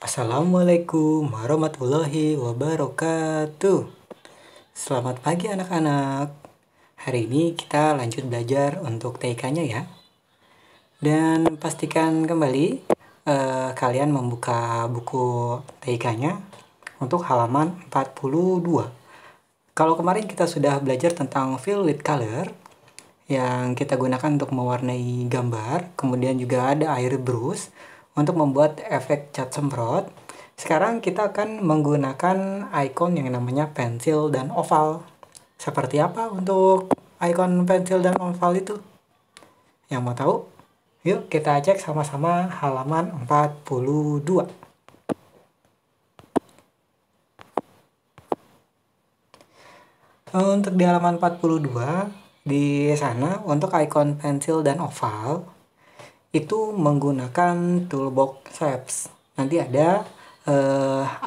Assalamualaikum warahmatullahi wabarakatuh. Selamat pagi anak-anak. Hari ini kita lanjut belajar untuk TK-nya ya. Dan pastikan kembali kalian membuka buku TK-nya untuk halaman 42. Kalau kemarin kita sudah belajar tentang fill with color yang kita gunakan untuk mewarnai gambar, kemudian juga ada air brush untuk membuat efek cat semprot. Sekarang kita akan menggunakan icon yang namanya pensil dan oval. Seperti apa untuk icon pensil dan oval itu? Yang mau tahu? Yuk kita cek sama-sama halaman 42. Untuk di halaman 42, di sana untuk icon pensil dan oval itu menggunakan toolbox shapes. Nanti ada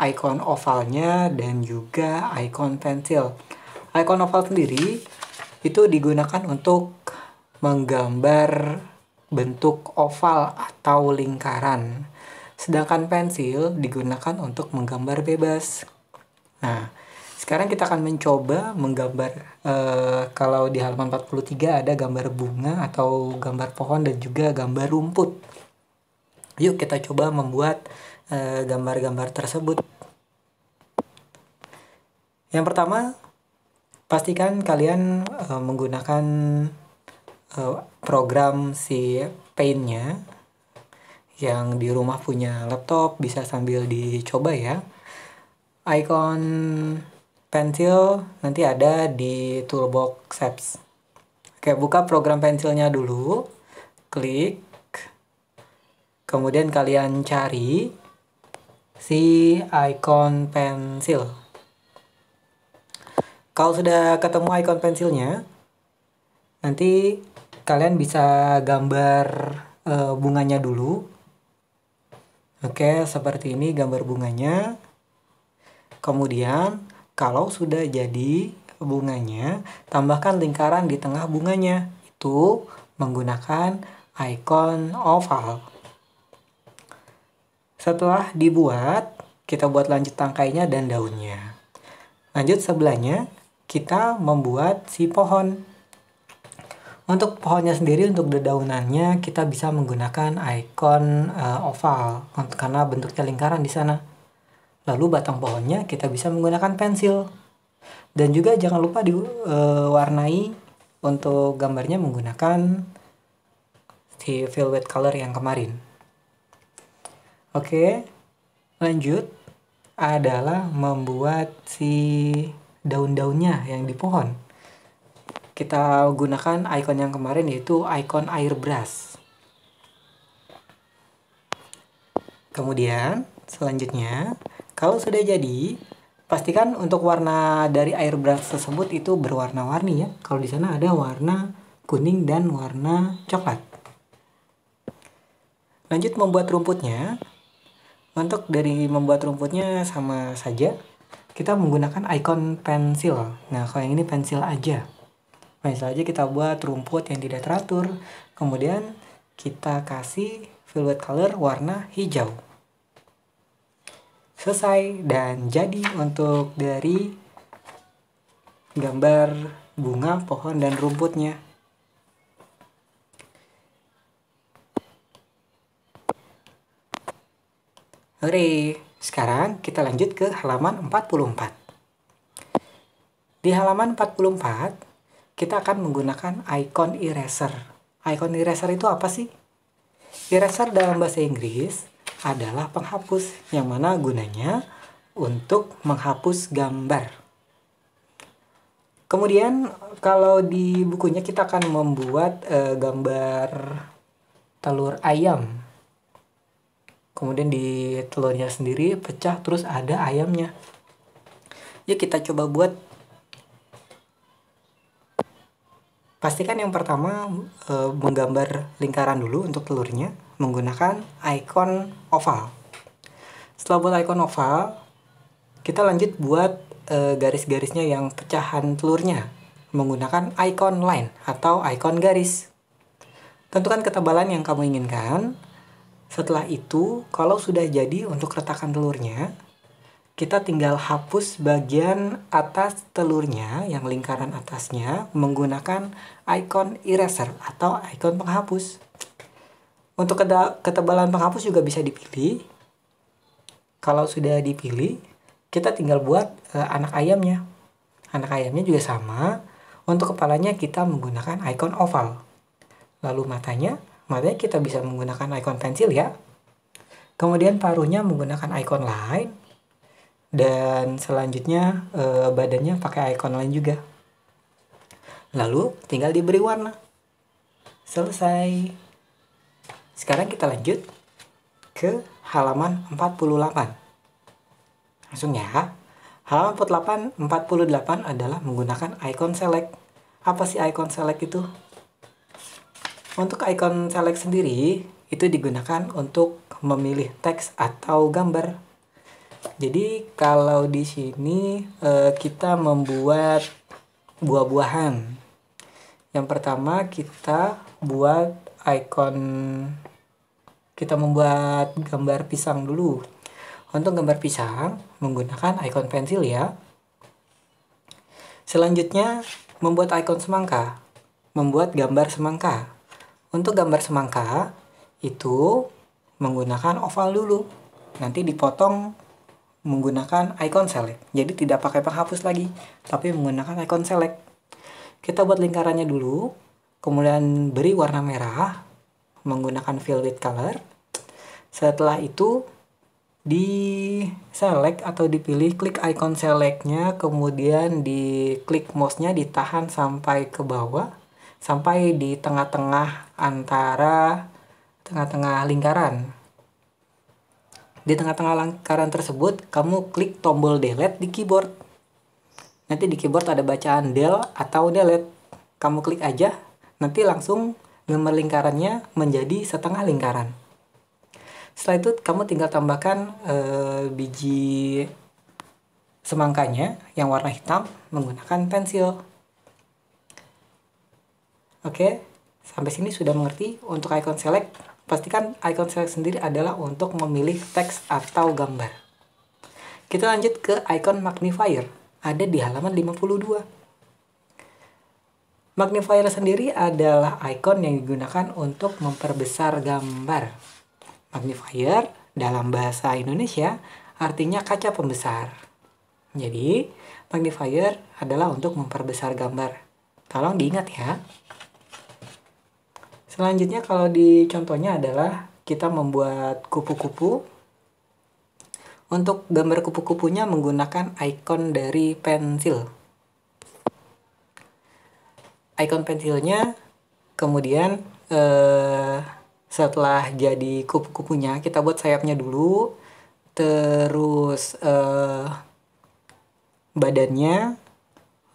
icon ovalnya dan juga icon pensil. Icon oval sendiri itu digunakan untuk menggambar bentuk oval atau lingkaran. Sedangkan pensil digunakan untuk menggambar bebas. Nah, sekarang kita akan mencoba menggambar, kalau di halaman 43 ada gambar bunga atau gambar pohon dan juga gambar rumput. Yuk kita coba membuat gambar-gambar tersebut. Yang pertama, pastikan kalian menggunakan program si Paint-nya. Yang di rumah punya laptop bisa sambil dicoba ya. Icon pensil nanti ada di toolbox shapes. Oke, buka program pensilnya dulu, klik, kemudian kalian cari si icon pensil. Kalau sudah ketemu icon pensilnya, nanti kalian bisa gambar bunganya dulu. Oke, seperti ini gambar bunganya. Kemudian kalau sudah jadi bunganya, tambahkan lingkaran di tengah bunganya. Itu menggunakan icon oval. Setelah dibuat, kita buat lanjut tangkainya dan daunnya. Lanjut sebelahnya, kita membuat si pohon. Untuk pohonnya sendiri, untuk dedaunannya, kita bisa menggunakan icon oval. Karena bentuknya lingkaran di sana. Lalu batang pohonnya kita bisa menggunakan pensil. Dan juga jangan lupa diwarnai untuk gambarnya menggunakan si velvet color yang kemarin. Oke, lanjut adalah membuat si daun-daunnya yang di pohon. Kita gunakan icon yang kemarin yaitu icon airbrush. Kemudian selanjutnya, kalau sudah jadi, pastikan untuk warna dari airbrush tersebut itu berwarna-warni ya. Kalau di sana ada warna kuning dan warna coklat. Lanjut membuat rumputnya. Untuk dari membuat rumputnya sama saja. Kita menggunakan icon pensil. Nah, kalau yang ini pensil aja. Pensil aja kita buat rumput yang tidak teratur. Kemudian kita kasih velvet color warna hijau. Selesai dan jadi untuk dari gambar bunga, pohon, dan rumputnya. Oke, sekarang kita lanjut ke halaman 44. Di halaman 44, kita akan menggunakan icon eraser. Icon eraser itu apa sih? Eraser dalam bahasa Inggris adalah penghapus yang mana gunanya untuk menghapus gambar. Kemudian kalau di bukunya kita akan membuat gambar telur ayam. Kemudian di telurnya sendiri pecah terus ada ayamnya. Yuk kita coba buat. Pastikan yang pertama menggambar lingkaran dulu untuk telurnya menggunakan icon oval. Setelah buat icon oval, kita lanjut buat garis-garisnya yang pecahan telurnya menggunakan icon line atau icon garis. Tentukan ketebalan yang kamu inginkan. Setelah itu, kalau sudah jadi untuk retakan telurnya, kita tinggal hapus bagian atas telurnya, yang lingkaran atasnya, menggunakan icon eraser atau icon penghapus. Untuk ketebalan penghapus juga bisa dipilih. Kalau sudah dipilih, kita tinggal buat anak ayamnya. Anak ayamnya juga sama. Untuk kepalanya kita menggunakan icon oval. Lalu matanya kita bisa menggunakan icon pensil ya. Kemudian paruhnya menggunakan icon line. Dan selanjutnya badannya pakai icon line juga. Lalu tinggal diberi warna. Selesai. Sekarang kita lanjut ke halaman 48. Langsung ya. Halaman 48 adalah menggunakan icon select. Apa sih icon select itu? Untuk icon select sendiri, itu digunakan untuk memilih teks atau gambar. Jadi kalau di sini kita membuat buah-buahan. Yang pertama kita membuat gambar pisang dulu. Untuk gambar pisang menggunakan icon pensil ya. Selanjutnya membuat icon semangka. Membuat gambar semangka. Untuk gambar semangka itu menggunakan oval dulu. Nanti dipotong menggunakan icon select. Jadi tidak pakai penghapus lagi, tapi menggunakan icon select. Kita buat lingkarannya dulu, kemudian beri warna merah menggunakan fill with color. Setelah itu di select atau dipilih, klik icon selectnya, kemudian diklik mouse-nya, ditahan sampai ke bawah, sampai di tengah-tengah tengah-tengah lingkaran. Di tengah-tengah lingkaran tersebut, kamu klik tombol delete di keyboard. Nanti di keyboard ada bacaan del atau delete. Kamu klik aja, nanti langsung gambar lingkarannya menjadi setengah lingkaran. Setelah itu kamu tinggal tambahkan biji semangkanya yang warna hitam menggunakan pensil. Oke, sampai sini sudah mengerti. Untuk icon select, pastikan icon select sendiri adalah untuk memilih teks atau gambar. Kita lanjut ke icon magnifier. Ada di halaman 52. Magnifier sendiri adalah icon yang digunakan untuk memperbesar gambar. Magnifier dalam bahasa Indonesia artinya kaca pembesar. Jadi, magnifier adalah untuk memperbesar gambar. Tolong diingat ya. Selanjutnya kalau di contohnya adalah kita membuat kupu-kupu. Untuk gambar kupu-kupunya menggunakan icon dari pensil. Icon pensilnya kemudian setelah jadi kupu-kupunya, kita buat sayapnya dulu, terus badannya,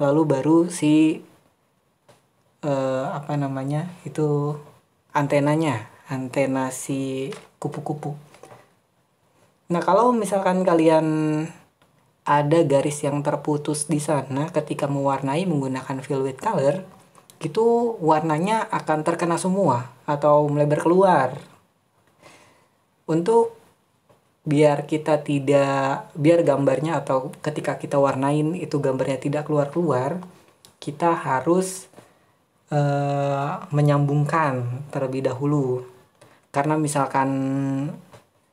lalu baru si antena si kupu-kupu. Nah, kalau misalkan kalian ada garis yang terputus di sana ketika mewarnai menggunakan fill with color, itu warnanya akan terkena semua atau melebar keluar. Untuk biar gambarnya atau ketika kita warnain itu gambarnya tidak keluar-keluar, kita harus menyambungkan terlebih dahulu. Karena misalkan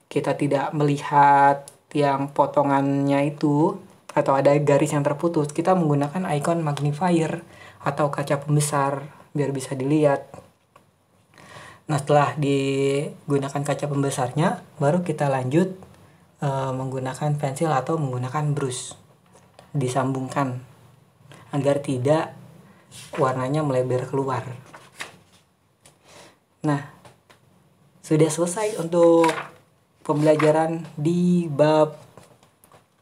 kita tidak melihat yang potongannya itu atau ada garis yang terputus, kita menggunakan icon magnifier atau kaca pembesar biar bisa dilihat. Nah, setelah digunakan kaca pembesarnya, baru kita lanjut menggunakan pensil atau menggunakan brush. Disambungkan agar tidak warnanya melebar keluar. Nah, sudah selesai untuk pembelajaran di bab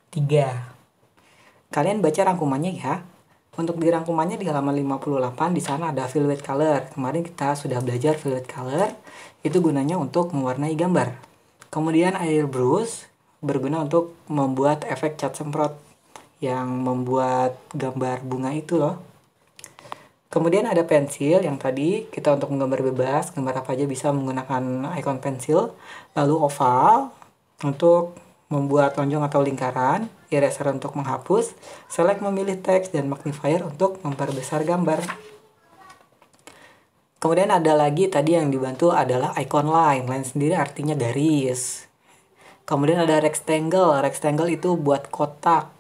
3. Kalian baca rangkumannya ya. Untuk di rangkumannya di halaman 58 di sana ada fill with color. Kemarin kita sudah belajar fill with color. Itu gunanya untuk mewarnai gambar. Kemudian airbrush berguna untuk membuat efek cat semprot yang membuat gambar bunga itu loh. Kemudian ada pensil yang tadi kita untuk menggambar bebas, gambar apa aja bisa menggunakan icon pensil. Lalu oval untuk membuat lonjong atau lingkaran, eraser untuk menghapus, select memilih teks, dan magnifier untuk memperbesar gambar. Kemudian ada lagi tadi yang dibantu adalah icon line. Line sendiri artinya garis. Kemudian ada rectangle. Rectangle itu buat kotak.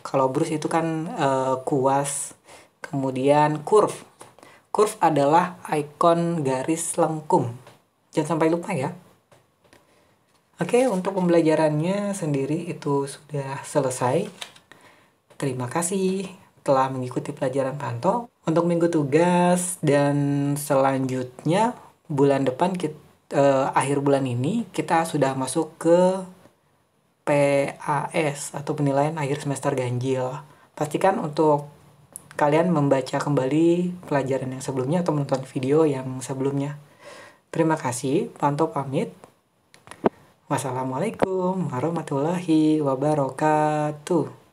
Kalau brush itu kan kuas. Kemudian curve. Curve adalah icon garis lengkung. Jangan sampai lupa ya. Oke, untuk pembelajarannya sendiri itu sudah selesai. Terima kasih telah mengikuti pelajaran Panto. Untuk minggu tugas dan selanjutnya bulan depan akhir bulan ini kita sudah masuk ke PAS atau penilaian akhir semester ganjil. Pastikan untuk kalian membaca kembali pelajaran yang sebelumnya atau menonton video yang sebelumnya. Terima kasih, Panto pamit. Wassalamualaikum warahmatullahi wabarakatuh.